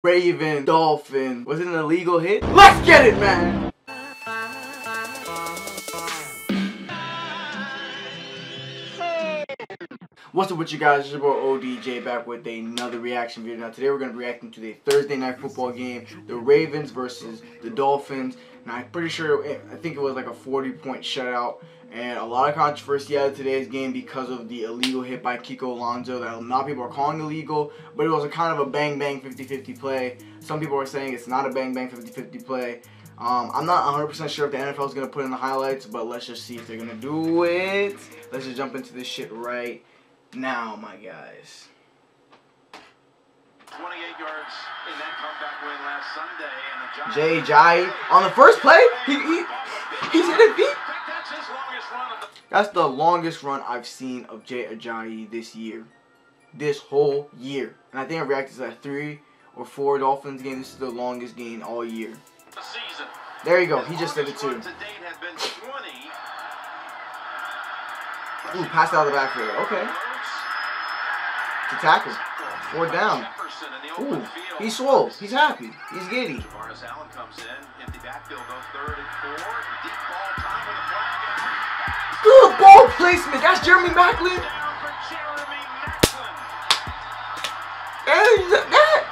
Ravens, Dolphins. Was it an illegal hit? Let's get it, man! What's up with you guys? It's your boy ODJ back with another reaction video. Now today we're going to be reacting to the Thursday night football game. The Ravens versus the Dolphins. And I'm pretty sure, I think it was like a 40-point shutout. And a lot of controversy out of today's game because of the illegal hit by KIKO Alonso that a lot of people are calling illegal. But it was a kind of a bang-bang 50-50 play. Some people are saying it's not a bang-bang 50-50 play. I'm not 100% sure if the NFL is going to put in the highlights, but let's just see if they're going to do it. Let's just jump into this shit right now, my guys. 28 yards in that comeback win last Sunday, and the Jay Ajayi on the first play, he's in his feet. That's the longest run I've seen of Jay Ajayi this year, this whole year. And I think I reacted to like 3 or 4 Dolphins games. This is the longest game all year. There you go. He just did it too. Ooh, passed out of the backfield. Okay. To tackle. 4 down. Ooh, he's swole. He's happy. He's giddy. Good ball placement. That's Jeremy Macklin. And that.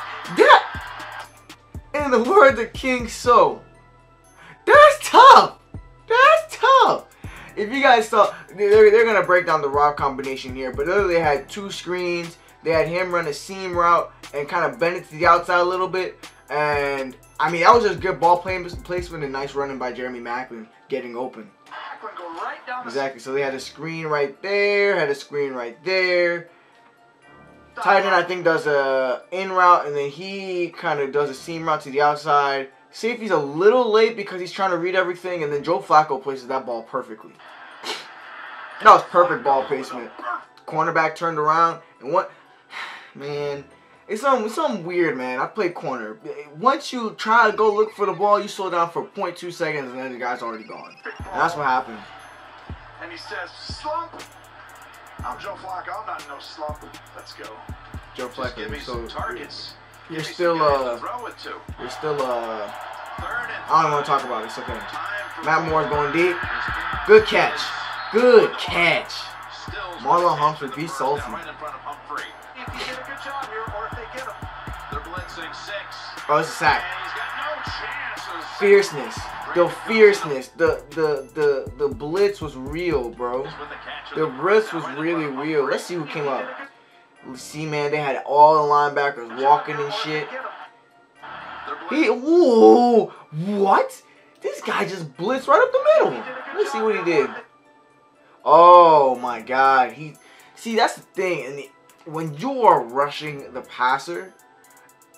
In the word of the king, so. That's tough. That's tough. If you guys saw, they're going to break down the route combination here. But literally they had 2 screens. They had him run a seam route and kind of bend it to the outside a little bit. And, I mean, that was just good ball placement and nice running by Jeremy Macklin getting open. Exactly. So they had a screen right there, had a screen right there. Tight end, I think, does a in route, and then he kind of does a seam route to the outside. Safety's a little late because he's trying to read everything, and then Joe Flacco places that ball perfectly. That was perfect ball placement. Cornerback turned around, and what? Man, it's something weird, man. I played corner. Once you try to go look for the ball, you slow down for 0.2 seconds, and then the guy's already gone. And that's what happened. And he says, slump. I'm Joe Flacco. I'm not in no slump. Let's go. Joe Flacco. Give me some targets. You're still, I don't want to talk about it. It's okay. Matt Moore's going deep. Good catch. Good catch. Marlon Humphrey, be salty. Oh, it's a sack. Fierceness. The fierceness. The blitz was real, bro. The blitz was really real. Let's see who came up. Let's see, man. They had all the linebackers walking and shit. Ooh, what? This guy just blitzed right up the middle. Let's see what he did. Oh my God. See, that's the thing. And when you are rushing the passer,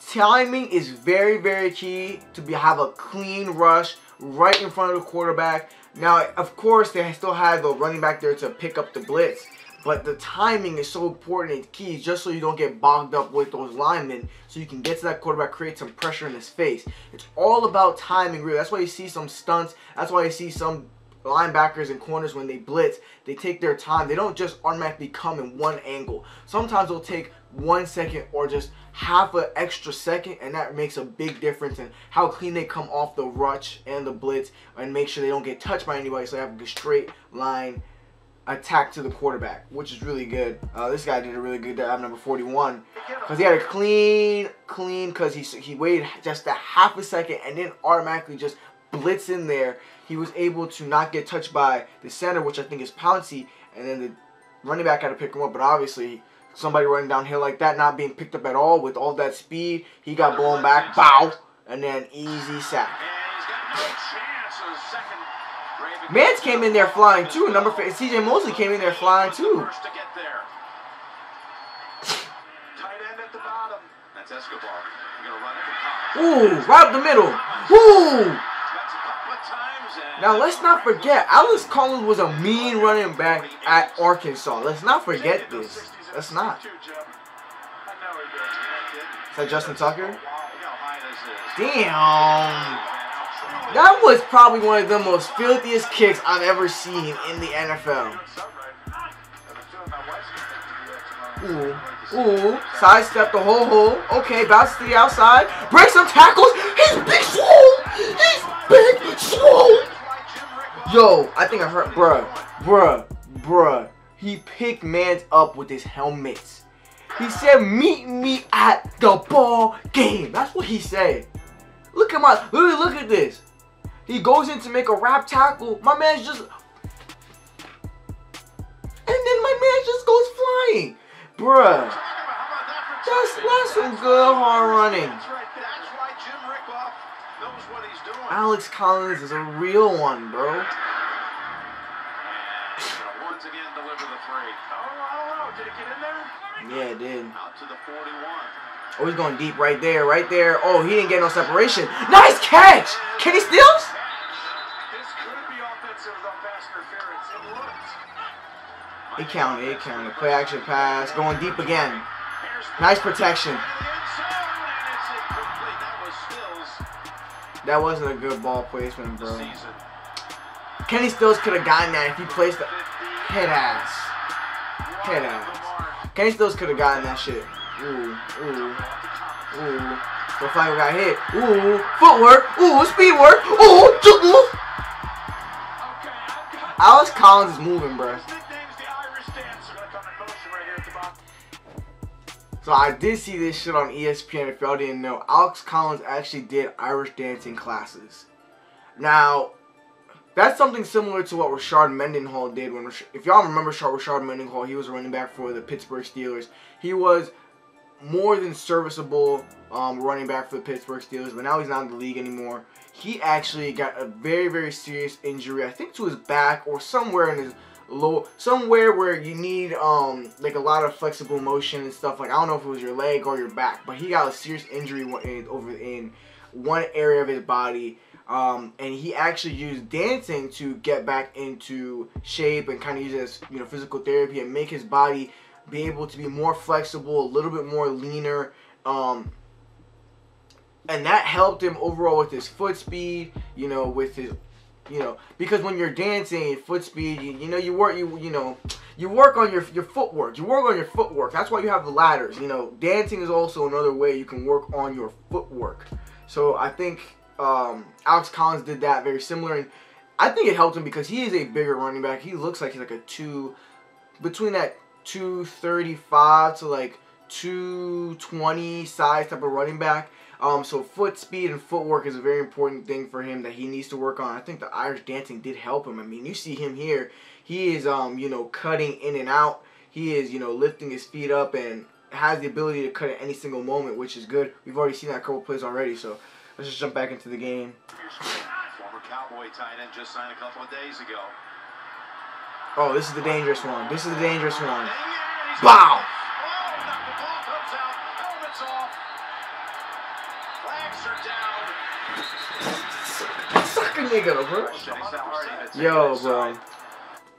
timing is very, very key to have a clean rush right in front of the quarterback. Now, of course, they still had the running back there to pick up the blitz. But the timing is so important and key just so you don't get bogged up with those linemen so you can get to that quarterback, create some pressure in his face. It's all about timing, really. That's why you see some stunts. That's why you see some linebackers and corners when they blitz. They take their time. They don't just automatically come in one angle. Sometimes they'll take 1 second or just half an extra second, and that makes a big difference in how clean they come off the rush and the blitz and make sure they don't get touched by anybody so they have a straight line attack to the quarterback, which is really good. This guy did a really good job, number 41, because he had a clean, because he waited just a half a second and then automatically just blitz in there. He was able to not get touched by the center, which I think is Pouncey, and then the running back had to pick him up. But obviously, somebody running downhill like that, not being picked up at all with all that speed, he got blown back, bow, and then easy sack. Mance came in there flying too. Number 5, CJ Mosley came in there flying too. Ooh, right up the middle. Ooh. Now let's not forget, Alex Collins was a mean running back at Arkansas. Let's not forget this. Let's not. Is that Justin Tucker? Damn. That was probably one of the most filthiest kicks I've ever seen in the NFL. Ooh. Ooh, sidestep the whole hole. Okay, bounce to the outside. Break some tackles. He's big swole. He's big swole. Yo, I think I heard, bruh. He picked mans up with his helmets. He said, meet me at the ball game. That's what he said. Look at look at this. He goes in to make a wrap tackle. My man's just, and then my man just goes flying. Bruh. That's some good hard running. Alex Collins is a real one, bro. Yeah, it did. Oh, he's going deep right there, Oh, he didn't get no separation. Nice catch! Kenny Stills? It counted. Play action pass. Going deep again. Nice protection. That wasn't a good ball placement, bro. Kenny Stills could have gotten that if he placed the head ass. Kenny Stills could have gotten that shit. Ooh. The flag got hit. Ooh, footwork. Ooh, speed work. Ooh, juke move. Alex Collins is moving, bro. So I did see this shit on ESPN. If y'all didn't know, Alex Collins actually did Irish dancing classes. Now, that's something similar to what Rashard Mendenhall did. If y'all remember Rashard Mendenhall, he was a running back for the Pittsburgh Steelers. He was more than serviceable running back for the Pittsburgh Steelers, but now he's not in the league anymore. He actually got a very, very serious injury, I think to his back or somewhere in his somewhere where you need like a lot of flexible motion and stuff. Like, I don't know if it was your leg or your back, but he got a serious injury over in one area of his body. And he actually used dancing to get back into shape and kind of use it as, you know, physical therapy and make his body be able to be more flexible, a little bit more leaner. And that helped him overall with his foot speed, you know, with his, you know, because when you're dancing, foot speed, you work on your footwork. You work on your footwork. That's why you have the ladders. You know, dancing is also another way you can work on your footwork. So I think Alex Collins did that very similar, and I think it helped him because he is a bigger running back. He looks like he's like between that 235 to like 220 size type of running back. So foot speed and footwork is a very important thing for him that he needs to work on. I think the Irish dancing did help him. I mean, you see him here. He is, you know, cutting in and out. He is, you know, lifting his feet up and has the ability to cut at any single moment, which is good. We've already seen that a couple plays already, so let's just jump back into the game. Former Cowboy tight end just signed a couple of days ago. Oh, this is the dangerous one. This is the dangerous one. Wow! Suck a nigga, bro. Yo, bro.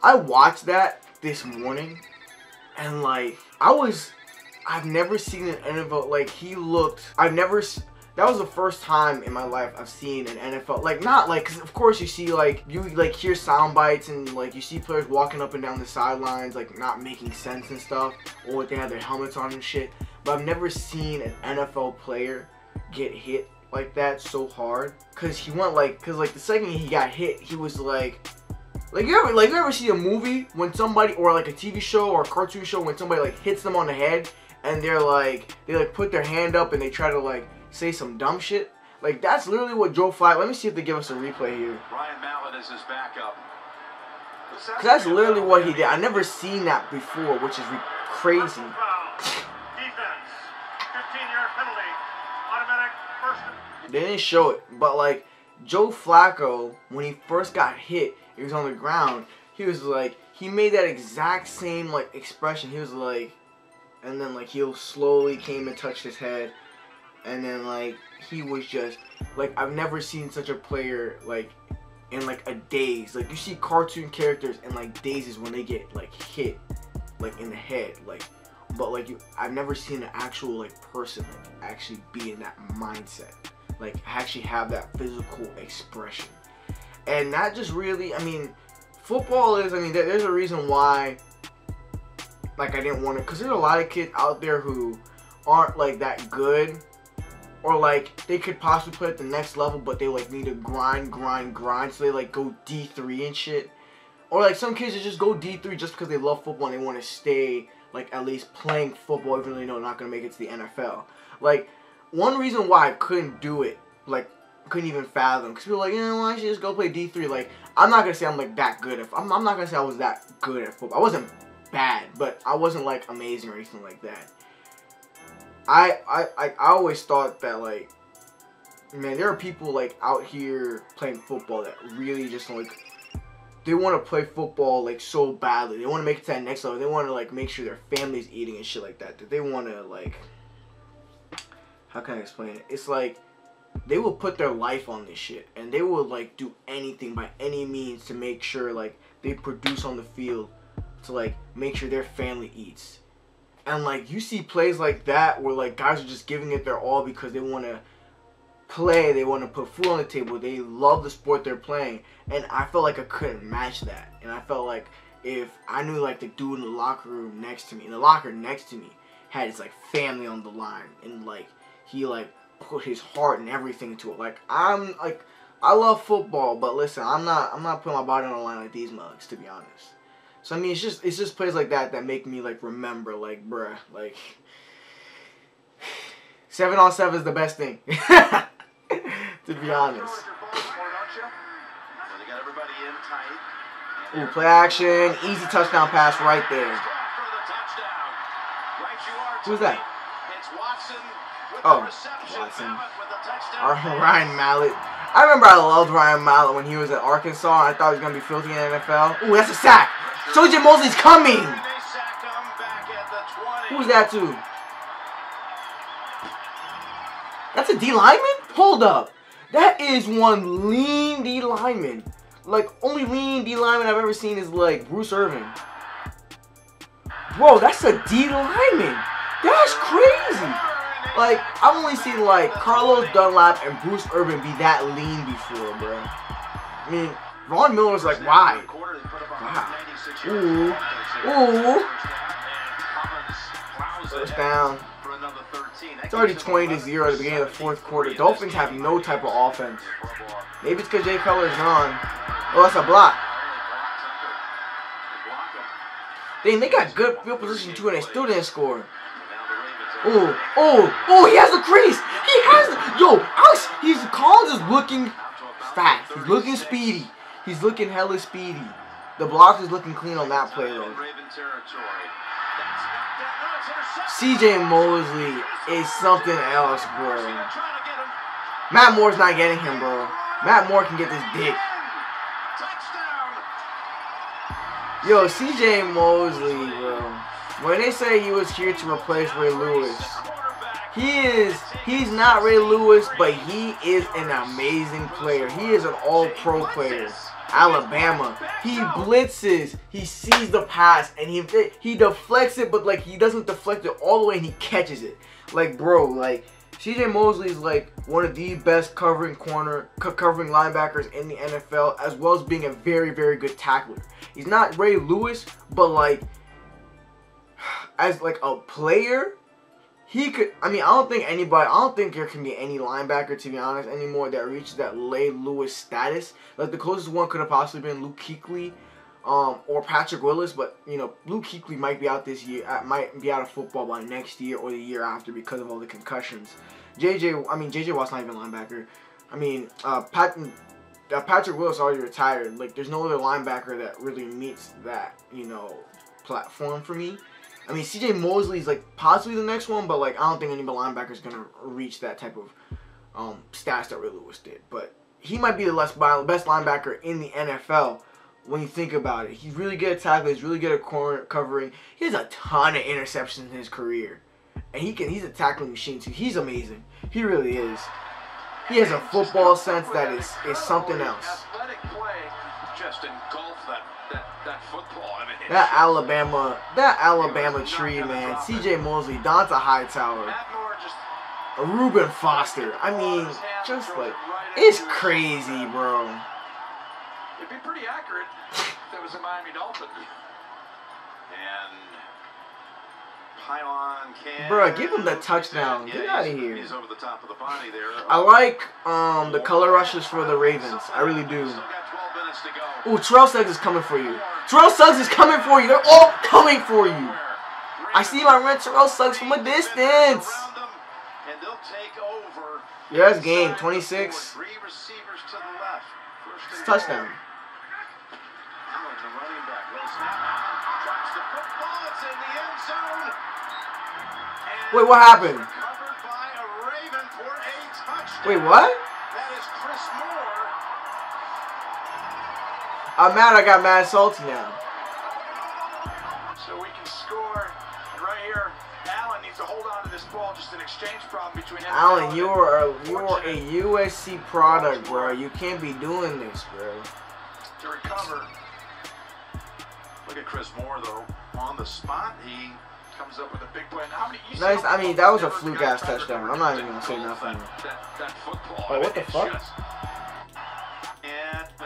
I watched that this morning, and like, I've never seen an NFL, like, that was the first time in my life I've seen an NFL, like, not like, cause of course you see, like, you like hear sound bites and like you see players walking up and down the sidelines, like not making sense and stuff, or they have their helmets on and shit, but I've never seen an NFL player get hit like that so hard, cause he went like, the second he got hit, he was like you ever see a movie when somebody, or like a TV show or a cartoon show, when somebody like hits them on the head and they put their hand up and they try to like say some dumb shit? Like, that's literally what Joe Flacco. Let me see if they give us a replay here. Ryan Mallett is his backup. Cause that's literally what he did. I never seen that before, which is crazy. Defense. 15-yard penalty. Automatic first. They didn't show it, but like Joe Flacco, when he first got hit, he was on the ground. He was like, he made that exact same like expression. He was like, and then like he slowly came and touched his head, and then like he was just like, I've never seen such a player like in like a daze. Like, you see cartoon characters in like dazes when they get like hit like in the head, like, but like I've never seen an actual like person like actually be in that mindset, like actually have that physical expression. And that just really, I mean, football is, I mean, there's a reason why, like I didn't want to, because there's a lot of kids out there who aren't like that good, or like they could possibly play at the next level, but they like need to grind, so they like go D3 and shit. Or like some kids that just go D3 just because they love football and they want to stay like at least playing football even though they know they're not going to make it to the NFL. Like one reason why I couldn't do it, like couldn't even fathom, because people were like, why should you just go play D3? Like I'm not going to say I'm like that good at, I'm not going to say I was that good at football. I wasn't bad, but I wasn't like amazing or anything like that. I always thought that like, man, there are people like out here playing football that really just like, they want to play football like so badly. They want to make it to that next level. They want to like make sure their family's eating and shit like that. That they want to like, how can I explain it? It's like they will put their life on this shit, and they will like do anything by any means to make sure like they produce on the field to like make sure their family eats. And like you see plays like that where like guys are just giving it their all because they want to play, they want to put food on the table, they love the sport they're playing, and I felt like I couldn't match that. And I felt like if I knew like the dude in the locker room next to me, had his like family on the line, and like he like put his heart and everything into it. Like I'm like, I love football, but listen, I'm not putting my body on the line like these mugs, to be honest. So I mean, it's just plays like that that make me like remember, like bruh, like 7-on-7 is the best thing. To be honest. Ooh, play action, easy touchdown pass right there. Who's that? Oh, Watson. Ryan Mallett. I remember I loved Ryan Mallett when he was at Arkansas, and I thought he was going to be filthy in the NFL. Ooh, that's a sack. CJ Mosley's coming. Who's that too? That's a D lineman? Hold up. That is one lean D lineman. Like, only lean D lineman I've ever seen is like Bruce Irvin. Bro, that's a D lineman. That's crazy. Like, I've only seen like Carlos Dunlap and Bruce Irvin be that lean before, bro. I mean, Von Miller's like wide. Wow. Ooh. Ooh. First down. It's already 20-0 at the beginning of the fourth quarter. Dolphins have no type of offense. Maybe it's because Jay Cutler's gone. Oh, that's a block. Dang, they got good field position too, and they still didn't score. Oh, oh, oh, he has the crease. He has the, yo, Collins is looking fast. He's looking speedy. He's looking hella speedy. The block is looking clean on that play, though. CJ Mosley is something else, bro. Matt Moore's not getting him, bro. Matt Moore can get this dick. Yo, CJ Mosley, bro. When they say he was here to replace Ray Lewis, he's not Ray Lewis, but he is an amazing player. He is an all-pro player. Alabama, he blitzes, he sees the pass, and he deflects it, but like he doesn't deflect it all the way, and he catches it. Like, bro, like CJ Mosley is like one of the best covering linebackers in the NFL, as well as being a very, very good tackler. He's not Ray Lewis, but like as like a player, he could. I mean, I don't think there can be any linebacker, to be honest, anymore that reaches that Ray Lewis status. Like the closest one could have possibly been Luke Kuechly, or Patrick Willis, but you know, Luke Kuechly might be out this year, might be out of football by next year or the year after because of all the concussions. JJ Watt's not even a linebacker. I mean, Patrick Willis already retired. Like, there's no other linebacker that really meets that, you know, platform for me. I mean, CJ Mosley is like possibly the next one, but like I don't think any linebacker is gonna reach that type of stats that Ray Lewis did. But he might be the best linebacker in the NFL when you think about it. He's really good at tackling. He's really good at corner covering. He has a ton of interceptions in his career, and he's a tackling machine too. He's amazing. He really is. He has a football sense that is something else. Just engulf that football. I mean, that Alabama tree, man. CJ Mosley, Donta Hightower, Reuben Foster. I mean, just like, it's crazy, bro. It'd be pretty accurate if it was a Miami Dolphin. And Pylon can. Bro, give him the touchdown. Yeah, Get out of here. He's over the top of the body there. I like the color rushes for the Ravens. I really do. Still got 12 minutes to go. Ooh, Terrell Suggs is coming for you. Terrell Suggs is coming for you. They're all coming for you. I see my red Terrell Suggs from a distance. And they'll take over. Yeah, that's game 26. Three receivers to the left. It's a touchdown. Wait, what happened? Wait, what? That is Chris Moore. I'm mad. I got mad salty now. So we can score. And right here, Allen needs to hold on to this ball. Just an exchange problem between him. Allen, you're a USC product, bro. You can't be doing this, bro. To recover. Look at Chris Moore, though, on the spot. He comes up with a big play. How many? Nice. I mean, that was a fluke ass touchdown. I'm not even gonna say nothing. That football. Oh, what the fuck?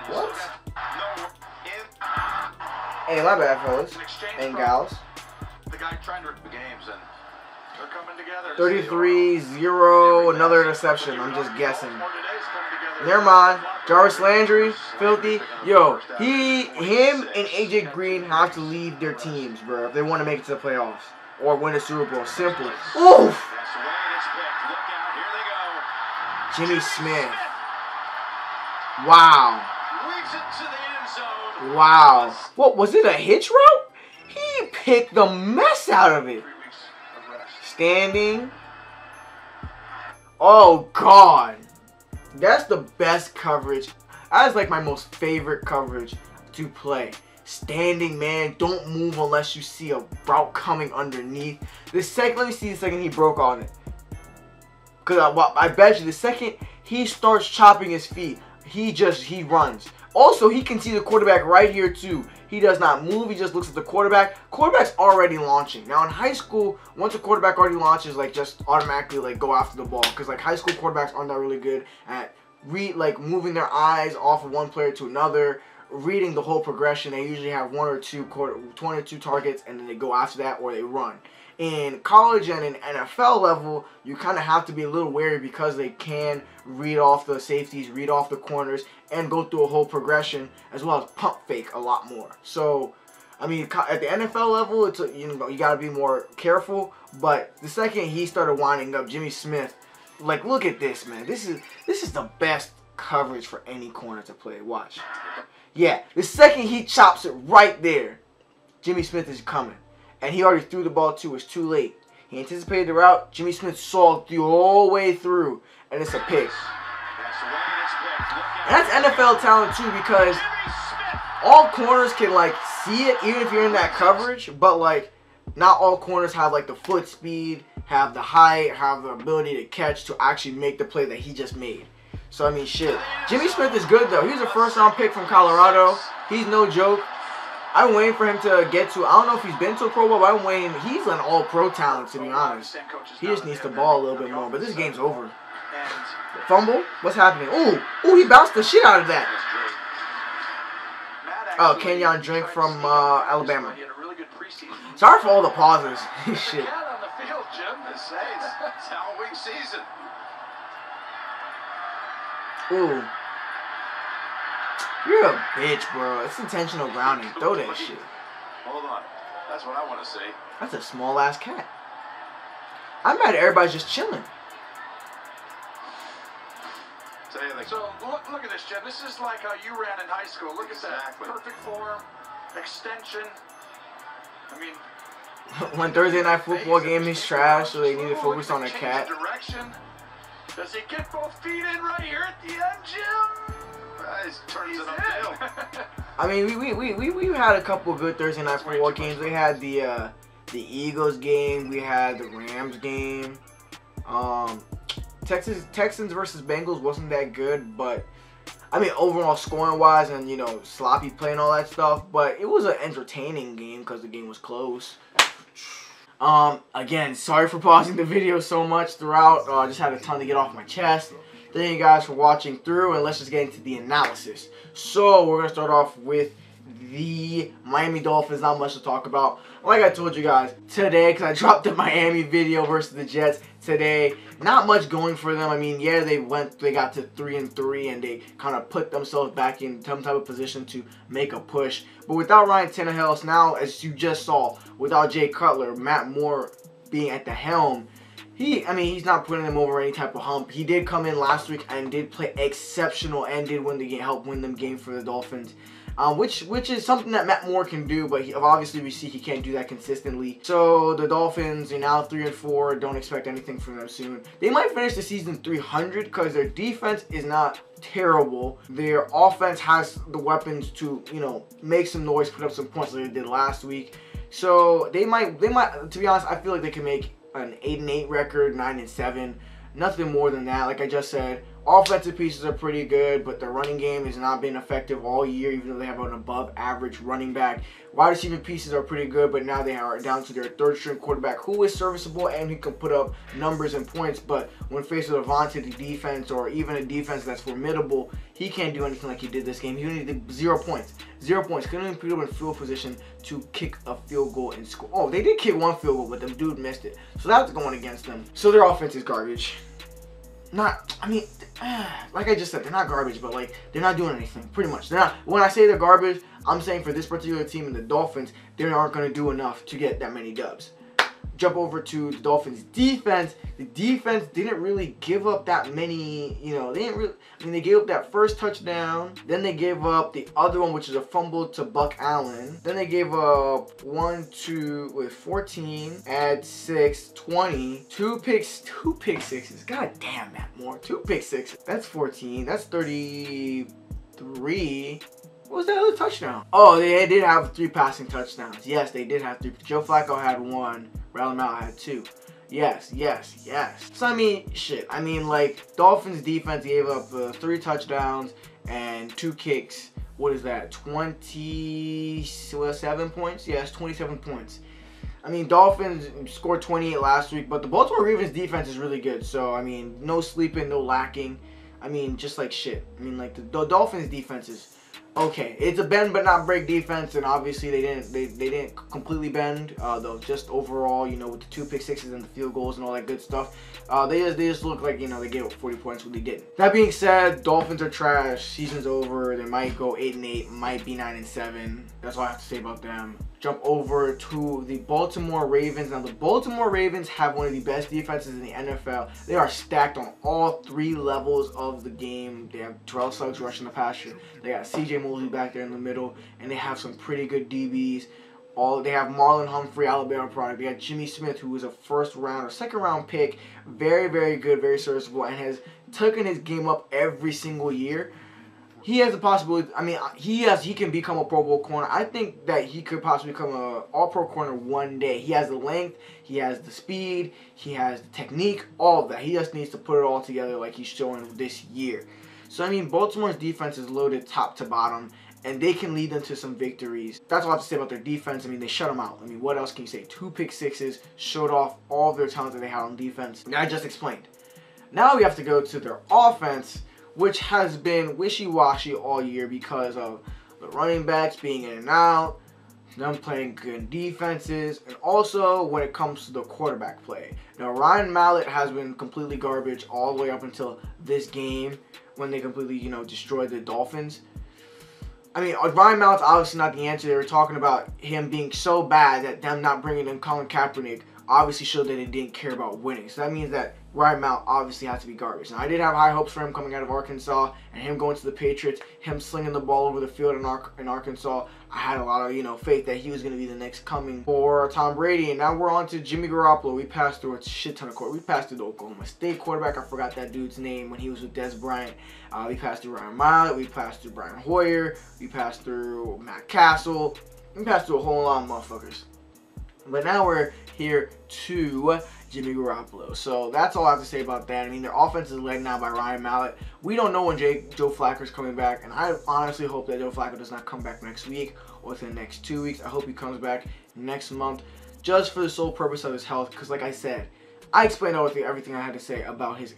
What? Hey, my bad, fellas and gals. The guy trying to rip the games, and they're coming together. 33-0, another interception. I'm just guessing. Never mind. Jarvis Landry, filthy. Yo, him and AJ Green have to leave their teams, bro, if they want to make it to the playoffs or win a Super Bowl. Simple. Oof. Jimmy Smith. Wow. Wow. What, was it a hitch route? He picked the mess out of it. Standing. Oh, God. That's the best coverage. That is like my most favorite coverage to play. Standing, man. Don't move unless you see a route coming underneath. Let me see the second he broke on it. Because I bet you the second he starts chopping his feet, he runs. Also, he can see the quarterback right here too. He does not move. He just looks at the quarterback. Quarterback's already launching. Now in high school, once a quarterback already launches, like just automatically like go after the ball. Because like high school quarterbacks aren't that really good at moving their eyes off of one player to another, reading the whole progression. They usually have one or two targets, and then they go after that or they run. In college and in NFL level, you kind of have to be a little wary because they can read off the safeties, read off the corners, and go through a whole progression as well as pump fake a lot more. So, I mean, at the NFL level, it's you got to be more careful. But the second he started winding up, Jimmy Smith, like, look at this, man. This is the best coverage for any corner to play. Watch. Yeah, the second he chops it right there, Jimmy Smith is coming. And he already threw the ball too. It's too late. He anticipated the route. Jimmy Smith saw it the whole way through. And it's a pick. And that's NFL talent too, because all corners can like see it even if you're in that coverage. But like not all corners have like the foot speed, have the height, have the ability to catch to actually make the play that he just made. So I mean shit. Jimmy Smith is good though. He's a first round pick from Colorado. He's no joke. I'm waiting for him to get to, I don't know if he's been to a Pro Bowl, but I'm waiting. He's an all-pro talent, to be honest. He just needs to ball a little bit more, but this game's over. Fumble? What's happening? Ooh, he bounced the shit out of that. Oh, Kenyon Drink from Alabama. Sorry for all the pauses. Shit. Ooh. You're a bitch, bro. It's intentional grounding. Throw that shit. Hold on. That's what I want to see. That's a small-ass cat. I'm mad everybody's just chilling. So, look at this, Jim. This is like how you ran in high school. Look at that. Perfect form. Extension. I mean... when Thursday Night Football game is trash, so they need to focus on a cat. Direction. Does he get both feet in right here at the end, Jim? Turns it uphill. I mean, we had a couple of good Thursday Night Football games. We had the Eagles game. We had the Rams game. Texans versus Bengals wasn't that good, but I mean overall scoring wise and sloppy play and all that stuff. But it was an entertaining game because the game was close. Again, sorry for pausing the video so much throughout. I just had a ton to get off my chest. Thank you guys for watching through, and let's just get into the analysis. So we're gonna start off with the Miami Dolphins. Not much to talk about. Like I told you guys today, because I dropped the Miami video versus the Jets today. Not much going for them. I mean, yeah, they got to 3-3, and they kind of put themselves back in some type of position to make a push. But without Ryan Tannehill, now as you just saw, without Jay Cutler, Matt Moore being at the helm, he's not putting them over any type of hump. He did come in last week and did play exceptional and did win the game, help win them game for the Dolphins. Which is something that Matt Moore can do, but obviously we see he can't do that consistently. So the Dolphins are now 3-4. Don't expect anything from them soon. They might finish the season 300 because their defense is not terrible. Their offense has the weapons to, make some noise, put up some points like they did last week. So they might. To be honest, I feel like they can make an 8-8 record, 9-7. Nothing more than that. Like I just said, offensive pieces are pretty good, but their running game has not been effective all year, even though they have an above-average running back. Wide receiver pieces are pretty good, but now they are down to their third-string quarterback, who is serviceable and who can put up numbers and points. But when faced with a vaunted defense, or even a defense that's formidable, he can't do anything like he did this game. He only did 0 points. 0 points. Couldn't even put him in field position to kick a field goal and score. Oh, they did kick one field goal, but the dude missed it. So that's going against them. So their offense is garbage. Like I just said, they're not garbage, but they're not doing anything. Pretty much, they're not. When I say they're garbage, I'm saying for this particular team and the Dolphins, they aren't going to do enough to get that many dubs. Jump over to the Dolphins defense. The defense didn't really give up that many, they didn't really, they gave up that first touchdown. Then they gave up the other one, which is a fumble to Buck Allen. Then they gave up 14, add 6, 20, two pick sixes. God damn, Matt Moore. 2 pick sixes. That's 14. That's 33. What was that other touchdown? Oh, they did have 3 passing touchdowns. Yes, they did have 3. Joe Flacco had 1. Rally Mount had 2. Yes. So, shit. Dolphins defense gave up 3 touchdowns and 2 kicks. What is that? 27 points? Yes, 27 points. Dolphins scored 28 last week, but the Baltimore Ravens defense is really good. So, no sleeping, no lacking. Just like shit. The Dolphins defense is okay. It's a bend but not break defense, and obviously they didn't completely bend, though. Just overall, with the 2 pick sixes and the field goals and all that good stuff, they just look like they gave up 40 points when they didn't. That being said, Dolphins are trash. Season's over. They might go 8-8, might be 9-7. That's all I have to say about them. Jump over to the Baltimore Ravens. Now, the Baltimore Ravens have one of the best defenses in the NFL. They are stacked on all 3 levels of the game. They have Terrell Suggs rushing the passer. They got C.J. Mosley back there in the middle, and they have some pretty good DBs. They have Marlon Humphrey, Alabama product. They got Jimmy Smith, who was a second-round pick. Very, very good, very serviceable, and has taken his game up every single year. He has the possibility. He can become a Pro Bowl corner. I think that he could possibly become an All-Pro corner one day. He has the length, he has the speed, he has the technique, all of that. He just needs to put it all together like he's showing this year. So, Baltimore's defense is loaded top to bottom, and they can lead them to some victories. That's all I have to say about their defense. They shut them out. What else can you say? 2 pick sixes, showed off all of their talent that they had on defense. I just explained. Now we have to go to their offense, which has been wishy-washy all year because of the running backs being in and out, them playing good defenses, and also when it comes to the quarterback play. Now, Ryan Mallett has been completely garbage all the way up until this game when they completely, destroyed the Dolphins. Ryan Mallett's obviously not the answer. They were talking about him being so bad that them not bringing in Colin Kaepernick obviously showed that they didn't care about winning. So that means that Ryan Mallett obviously has to be garbage. Now, I did have high hopes for him coming out of Arkansas and him going to the Patriots, him slinging the ball over the field in Arkansas. I had a lot of, faith that he was going to be the next coming for Tom Brady. And now we're on to Jimmy Garoppolo. We passed through a shit ton of quarterbacks. We passed through the Oklahoma State quarterback. I forgot that dude's name when he was with Des Bryant. We passed through Ryan Mallett. We passed through Brian Hoyer. We passed through Matt Castle. We passed through a whole lot of motherfuckers. But now we're here to Jimmy Garoppolo. So that's all I have to say about that. Their offense is led now by Ryan Mallett. We don't know when Joe Flacco is coming back, and I honestly hope that Joe Flacco does not come back next week or within the next 2 weeks. I hope he comes back next month just for the sole purpose of his health, because like I said, I explained everything I had to say about his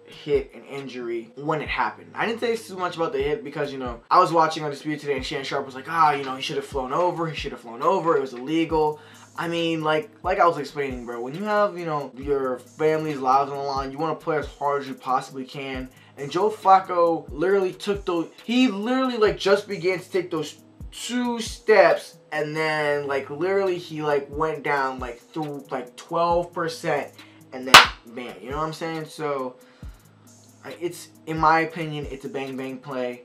hit and injury when it happened. I didn't say too much about the hit because, you know, I was watching Undisputed today and Shannon Sharp was like, you know, he should have flown over. He should have flown over. It was illegal. I mean, like I was explaining, bro, when you have, you know, your family's lives on the line, you want to play as hard as you possibly can. And Joe Flacco literally took he literally, like, just began to take those 2 steps, and then, like, literally he, like, went down, like, through, like, 12%, and then, man, you know what I'm saying? So, it's, in my opinion, it's a bang-bang play.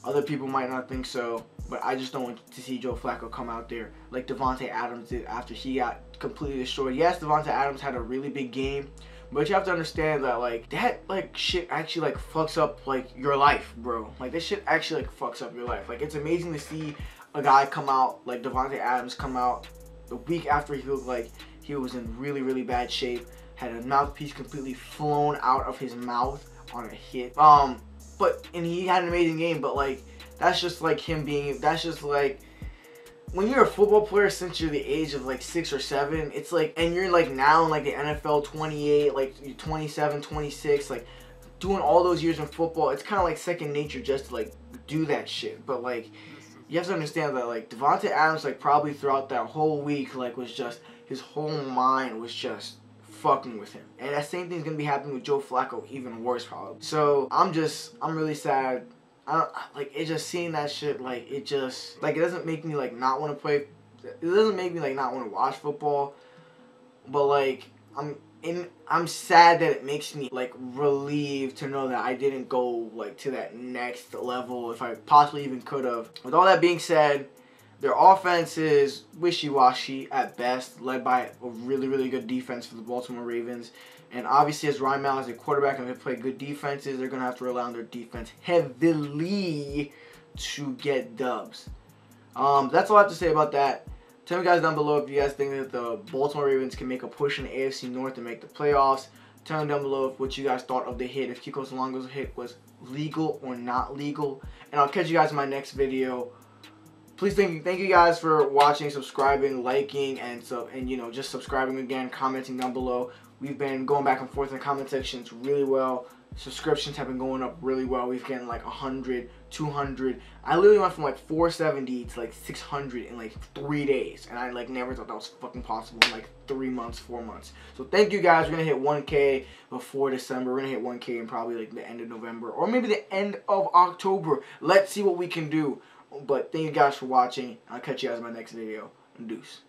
Other people might not think so, but I just don't want to see Joe Flacco come out there like Davante Adams did after he got completely destroyed. Yes, Davante Adams had a really big game, but you have to understand that, like, that, like, shit actually, like, fucks up, like, your life, bro. Like, this shit actually, like, fucks up your life. Like, it's amazing to see a guy come out, like Davante Adams come out the week after he looked like he was in really, really bad shape, had a mouthpiece completely flown out of his mouth on a hit. And he had an amazing game, but, like, that's just, like, that's just, like, when you're a football player since you're the age of, like, 6 or 7, it's, like, and you're, like, now in, like, the NFL 28, like, you're 27, 26, like, doing all those years in football, it's kind of, like, second nature just to, like, do that shit. But, like, you have to understand that, like, Davante Adams, like, probably throughout that whole week, like, was just, his whole mind was just fucking with him. And that same thing's gonna be happening with Joe Flacco, even worse probably. So I'm really sad. It's just seeing that shit, like, it just, like, it doesn't make me, like, not want to play, it doesn't make me, like, not want to watch football, but, like, I'm sad that it makes me, like, relieved to know that I didn't go, like, to that next level if I possibly even could have. With all that being said, their offense is wishy-washy at best, led by a really, really good defense for the Baltimore Ravens. And obviously, as Ryan Mallett is a quarterback and they play good defenses, they're going to have to rely on their defense heavily to get dubs. That's all I have to say about that. Tell me guys down below if you guys think that the Baltimore Ravens can make a push in the AFC North and make the playoffs. Tell me down below what you guys thought of the hit, if KIKO Alonso's hit was legal or not legal. And I'll catch you guys in my next video. Please thank you guys for watching, subscribing, liking, and you know, just subscribing again, commenting down below. We've been going back and forth in the comment sections really well. Subscriptions have been going up really well. We've gotten like 100, 200. I literally went from like 470 to like 600 in like 3 days. And I like never thought that was fucking possible in like 3 months, 4 months. So thank you guys. We're going to hit 1K before December. We're going to hit 1K in probably like the end of November. Or maybe the end of October. Let's see what we can do. But thank you guys for watching. I'll catch you guys in my next video. Deuce.